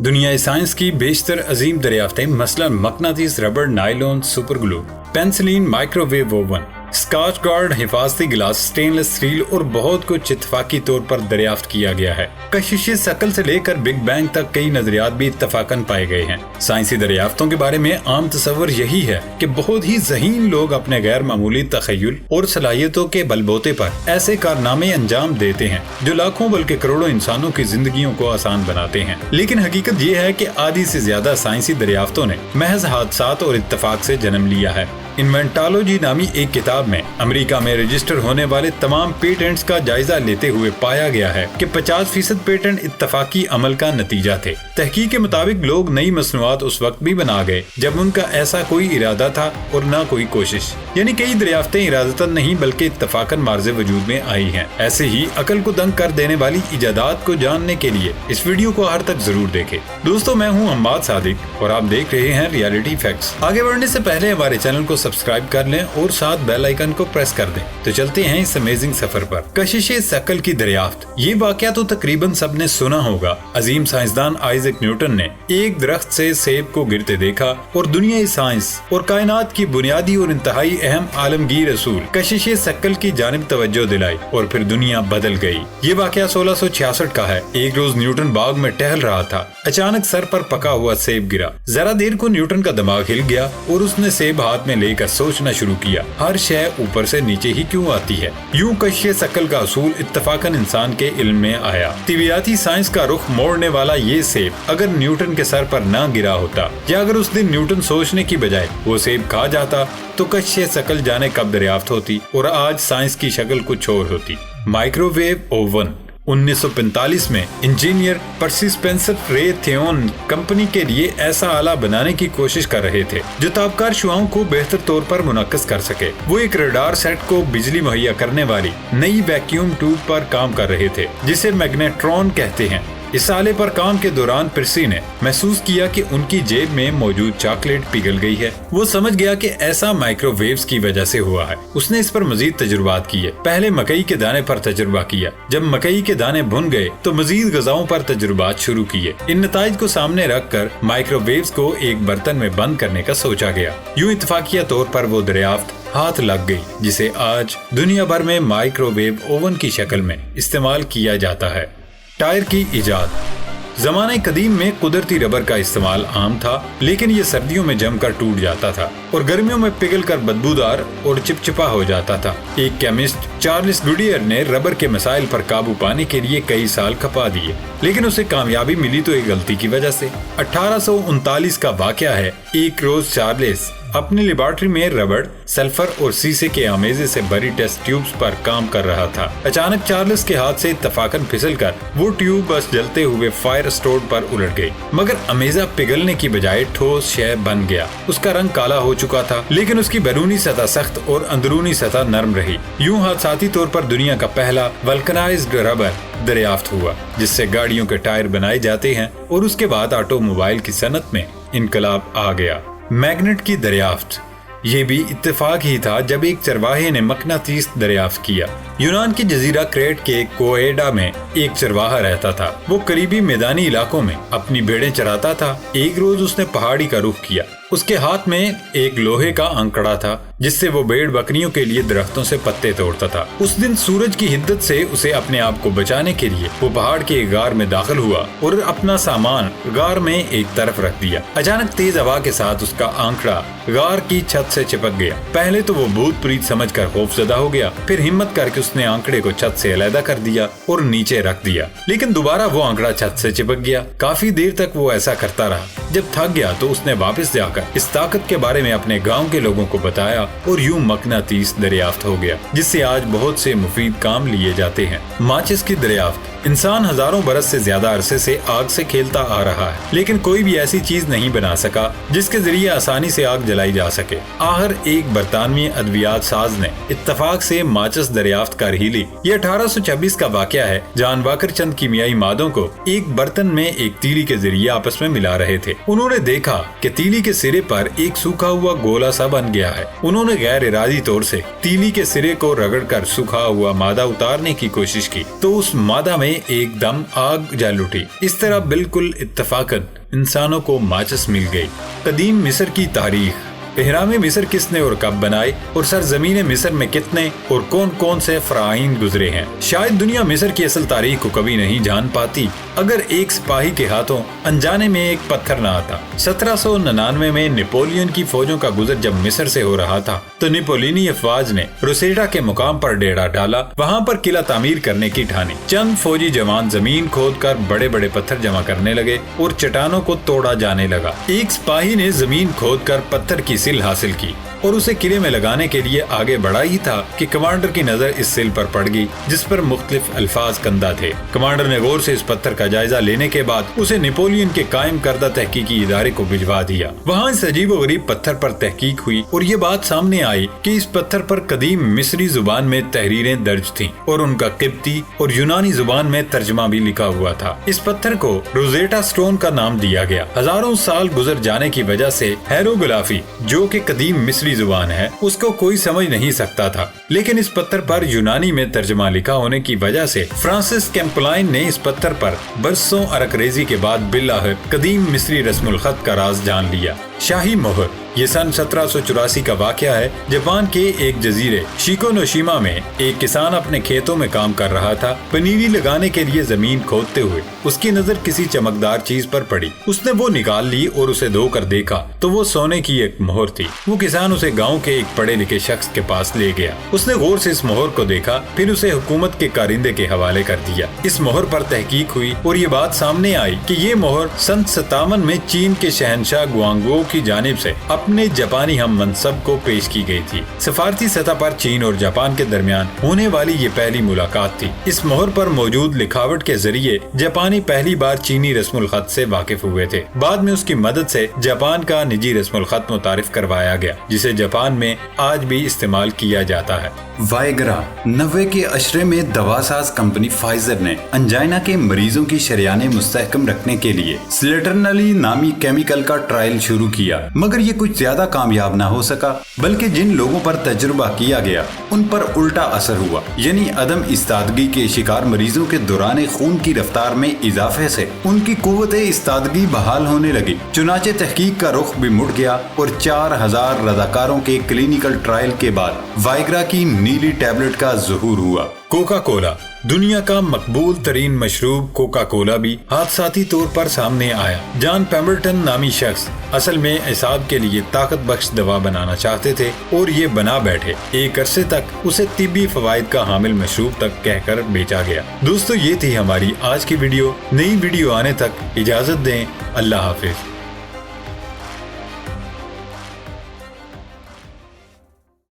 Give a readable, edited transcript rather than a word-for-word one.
दुनियाई साइंस की बेशतर अजीम दरियाफ्तें मसलन मकनातीस, रबड़, nylon, super glue, penicillin, microwave oven, Scotchgard, हिफाजती गिलास, स्टेनलेस स्टील और बहुत कुछ इत्तफाकी तौर पर दरियाफ्त किया गया है। कशिश शकल से लेकर बिग बैंग तक कई नजरियात भी इत्तफाकन पाए गए हैं। साइंसी दरियाफ्तों के बारे में आम तस्वर यही है कि बहुत ही ज़हीन लोग अपने गैर मामूली तखय्युल और सलाहियतों के बलबूते पर ऐसे कारनामे अंजाम देते हैं जो लाखों बल्कि करोड़ों इंसानों की जिंदगियों को आसान बनाते हैं। लेकिन हकीकत ये है कि आधी से ज्यादा साइंसी दरियाफ्तों ने महज हादसात और इत्तफाक से जन्म लिया है। इन्वेंटोलॉजी नामी एक किताब में अमेरिका में रजिस्टर होने वाले तमाम पेटेंट्स का जायजा लेते हुए पाया गया है कि 50% पेटेंट इत्तफाकी अमल का नतीजा थे। तहकीक के मुताबिक लोग नई मसनूआत उस वक्त भी बना गए जब उनका ऐसा कोई इरादा था और न कोई कोशिश, यानी कई दरियाफ्तें इरादतन नहीं बल्कि इत्तफाकन मार्ज़े वजूद में आई हैं। ऐसे ही अकल को दंग कर देने वाली इजादात को जानने के लिए इस वीडियो को आखिर तक जरूर देखें। दोस्तों, मैं हूँ हम्माद सादिक और आप देख रहे हैं रियलिटी फैक्ट्स। आगे बढ़ने से पहले हमारे चैनल को सब्सक्राइब कर लें और साथ बेल आइकन को प्रेस कर दें। तो चलते हैं इस अमेजिंग सफर पर। कशिश शकल की दरियाफ्त। ये वाकया तो तकरीबन सबने सुना होगा। अजीम साइंसदान आइजैक न्यूटन ने एक दरख्त से सेब को गिरते देखा और दुनियाई साइंस और कायनात की बुनियादी और इंतहाई अहम आलमगीर असूल कशिश शकल की जानिब तवज्जो दिलाई और फिर दुनिया बदल गई। ये वाकया 1666 का है। एक रोज न्यूटन बाग में टहल रहा था। अचानक सर पर पका हुआ सेब गिरा। जरा देर को न्यूटन का दिमाग हिल गया और उसने सेब हाथ में लेकर सोचना शुरू किया, हर शय ऊपर से नीचे ही क्यों आती है। यूं कशिश शकल का असूल इत्तफाकन इंसान के इल्म में आया। तिबियाती साइंस का रुख मोड़ने वाला ये सेब अगर न्यूटन के सर पर न गिरा होता या अगर उस दिन न्यूटन सोचने की बजाय वो सेब खा जाता तो कशिश शकल जाने कब दरियाफ्त होती और आज साइंस की शक्ल कुछ और होती। Microwave oven. 1945 में इंजीनियर पर्सी स्पेंसर रे थियोन कंपनी के लिए ऐसा आला बनाने की कोशिश कर रहे थे जो तापकार शुआओं को बेहतर तौर पर मुनक्कस कर सके। वो एक रडार सेट को बिजली मुहैया करने वाली नई वैक्यूम ट्यूब पर काम कर रहे थे जिसे मैग्नेट्रॉन कहते हैं। इस आले पर काम के दौरान पर्सी ने महसूस किया कि उनकी जेब में मौजूद चॉकलेट पिघल गई है। वो समझ गया कि ऐसा माइक्रोवेव्स की वजह से हुआ है। उसने इस पर मजीद तजुर्बात किए। पहले मकई के दाने पर तजुर्बा किया। जब मकई के दाने भुन गए तो मजीद गजाओं पर तजुर्बात शुरू किए। इन नताइज को सामने रखकर माइक्रोवेव्स को एक बर्तन में बंद करने का सोचा गया। यूं इत्तफाकिया तौर पर वो दरियाफ्त हाथ लग गई जिसे आज दुनिया भर में माइक्रोवेव ओवन की शक्ल में इस्तेमाल किया जाता है। टायर की इजाद। ज़माने कदीम में कुदरती रबर का इस्तेमाल आम था, लेकिन ये सर्दियों में जमकर टूट जाता था और गर्मियों में पिघलकर बदबूदार और चिपचिपा हो जाता था। एक केमिस्ट चार्ल्स गुडियर ने रबर के मसाइल पर काबू पाने के लिए कई साल खपा दिए, लेकिन उसे कामयाबी मिली तो एक गलती की वजह से। 1839 का वाकया है। एक रोज चार्ल्स अपनी लेबोरेटरी में रबड़, सल्फर और शीशे के आमेजे से भरी टेस्ट ट्यूब्स पर काम कर रहा था। अचानक चार्ल्स के हाथ से इत्तफाकन फिसलकर वो ट्यूब बस जलते हुए फायर स्टोर पर उलट गई, मगर अमेजा पिघलने की बजाय ठोस शय बन गया। उसका रंग काला हो चुका था, लेकिन उसकी बैरूनी सतह सख्त और अंदरूनी सतह नरम रही। यूं हादसाती तौर पर दुनिया का पहला वल्कनाइज्ड रबर दरियाफ्त हुआ जिससे गाड़ियों के टायर बनाए जाते हैं और उसके बाद ऑटोमोबाइल की सनत में इनकलाब आ गया। मैग्नेट की दरियाफ्त। ये भी इत्तेफाक ही था जब एक चरवाहे ने मकनातीस दरियाफ्त किया। यूनान की जजीरा क्रेट के कोएडा में एक चरवाहा रहता था। वो करीबी मैदानी इलाकों में अपनी भेड़ें चराता था। एक रोज उसने पहाड़ी का रुख किया। उसके हाथ में एक लोहे का अंकड़ा था जिससे वो भेड़ बकरियों के लिए दरख्तों से पत्ते तोड़ता था। उस दिन सूरज की हिद्दत से उसे अपने आप को बचाने के लिए वो पहाड़ के एक गार में दाखिल हुआ और अपना सामान गार में एक तरफ रख दिया। अचानक तेज हवा के साथ उसका आंकड़ा गार की छत से चिपक गया। पहले तो वो भूत प्रीत समझकर खौफजदा हो गया, फिर हिम्मत करके उसने आंकड़े को छत से अलहदा कर दिया और नीचे रख दिया, लेकिन दोबारा वो आंकड़ा छत से चिपक गया। काफी देर तक वो ऐसा करता रहा। जब थक गया तो उसने वापस जाकर इस ताकत के बारे में अपने गांव के लोगों को बताया और यूं मकनातीस दरियाफ्त हो गया जिससे आज बहुत से मुफीद काम लिए जाते हैं। माचिस की दरियाफ्त। इंसान हजारों बरस से ज्यादा अरसे से आग से खेलता आ रहा है, लेकिन कोई भी ऐसी चीज नहीं बना सका जिसके जरिए आसानी से आग जलाई जा सके। आखिर एक बरतानवी अद्वियात साज ने इत्तफाक से माचिस दरियाफ्त कर ही ली। ये 1826 का वाकया है। जॉन वॉकर चंद कीमियाई मादों को एक बर्तन में एक तीली के जरिए आपस में मिला रहे थे। उन्होंने देखा कि तीली के सिरे पर एक सूखा हुआ गोला सा बन गया है। उन्होंने गैर इरादी तौर से तीली के सिरे को रगड़कर सूखा हुआ मादा उतारने की कोशिश की तो उस मादा में میں ایک دم آگ جل اٹھی۔ اس طرح بالکل اتفاقاً انسانوں کو ماچس مل گئی۔ قدیم مصر کی تاریخ۔ اہرام مصر کس نے اور کب بنائے، اور سرزمین مصر میں کتنے اور کون کون سے فراعین گزرے ہیں؟ شاید دنیا مصر کی اصل تاریخ کو کبھی نہیں جان پاتی اگر ایک سپاہی کے ہاتھوں انجانے میں ایک پتھر نہ آتا۔ 1799 میں نیپولین کی فوجوں کا گزر جب مصر سے ہو رہا تھا تو نیپولینی افواج نے روسیٹا کے مقام پر ڈیرا ڈالا، وہاں پر قلعہ تعمیر کرنے کی ٹھانی۔ چند فوجی جوان زمین کھود کر بڑے بڑے پتھر جمع کرنے لگے اور چٹانوں کو توڑا جانے لگا۔ ایک سپاہی نے زمین کھود کر پتھر کی سل حاصل کی اور اسے قلعے میں لگانے کے لیے آگے بڑھا ہی تھا کہ کمانڈر کی نظر اس سل پر پڑ گئی جس پر مختلف الفاظ کندہ تھے۔ کمانڈر نے غور سے اس پتھر کا جائزہ لینے کے بعد اسے نیپولین کے قائم کردہ تحقیقی ادارے کو بھجوا دیا۔ وہاں اس عجیب و غریب پتھر پر تحقیق ہوئی اور یہ بات سامنے آئی کہ اس پتھر پر قدیم مصری زبان میں تحریریں درج تھیں اور ان کا قبطی اور یونانی زبان میں ترجمہ بھی لکھا ہوا تھا۔ اس پتھر کو روزیٹا سٹون کا نام دیا گیا۔ ہزاروں سال گزر جانے کی وجہ سے ہیروگلافی جو کہ قدیم مصری زبان ہے اس کو کوئی سمجھ نہیں سکتا تھا، لیکن اس پتھر پر یونانی میں ترجمہ لکھا ہونے کی وجہ سے فرانسس کیمپلائن نے اس پتھر پر برسوں عرق ریزی کے بعد بالآخر قدیم مصری رسم الخط کا راز جان لیا۔ شاہی مہر۔ یہ سن 1784 کا واقعہ ہے۔ جاپان کے ایک جزیرے شیکونوشیما میں ایک کسان اپنے کھیتوں میں کام کر رہا تھا۔ پنیری لگانے کے لیے زمین کھودتے ہوئے اس کی نظر کسی چمکدار چیز پر پڑی۔ اس نے وہ نکال لی اور اسے دھو کر دیکھا تو وہ سونے کی ایک مہر تھی۔ وہ کسان اسے گاؤں کے ایک پڑھے لکھے شخص کے پاس لے گیا۔ اس نے غور سے اس مہر کو دیکھا، پھر اسے حکومت کے کارندے کے حوالے کر دیا۔ اس مہر پر تحقیق ہوئی اور یہ بات سامنے آئی کہ یہ مہر سن 57 میں چین کے شہنشاہ گوانگوو کی جانب سے اپنے جاپانی ہم منصب کو پیش کی گئی تھی۔ سفارتی سطح پر چین اور جاپان کے درمیان ہونے والی یہ پہلی ملاقات تھی۔ اس مہر پر موجود لکھاوٹ کے ذریعے جاپانی پہلی بار چینی رسم الخط سے واقف ہوئے تھے۔ بعد میں اس کی مدد سے جاپان کا نجی رسم الخط متعارف کروایا گیا جسے جاپان میں آج بھی استعمال کیا جاتا ہے۔ وائگرا۔ 90 کے عشرے میں دوا ساز کمپنی فائزر نے انجائنا کے مریضوں کی شریانیں مستحکم رکھنے کے لیے سلیٹرنلی نامی کیمیکل کا ٹرائل شروع کیا، مگر یہ کچھ زیادہ کامیاب نہ ہو سکا، بلکہ جن لوگوں پر تجربہ کیا گیا ان پر الٹا اثر ہوا، یعنی عدم استادگی کے شکار مریضوں کے دوران خون کی رفتار میں اضافے سے ان کی قوت استادگی بحال ہونے لگی۔ چنانچہ تحقیق کا رخ بھی مڑ گیا اور 4000 رضاکاروں کے کلینیکل ٹرائل کے بعد وائگرا کی نیلی ٹیبلٹ کا ظہور ہوا۔ Coca Cola. دنیا کا مقبول ترین مشروب کوکا کولا بھی حادثاتی طور پر سامنے آیا۔ جان پیمبرٹن نامی شخص اصل میں اعصاب کے لیے طاقت بخش دوا بنانا چاہتے تھے اور یہ بنا بیٹھے۔ ایک عرصے تک اسے طبی فوائد کا حامل مشروب تک کہہ کر بیچا گیا۔ دوستو، یہ تھی ہماری آج کی ویڈیو۔ نئی ویڈیو آنے تک اجازت دیں۔ اللہ حافظ۔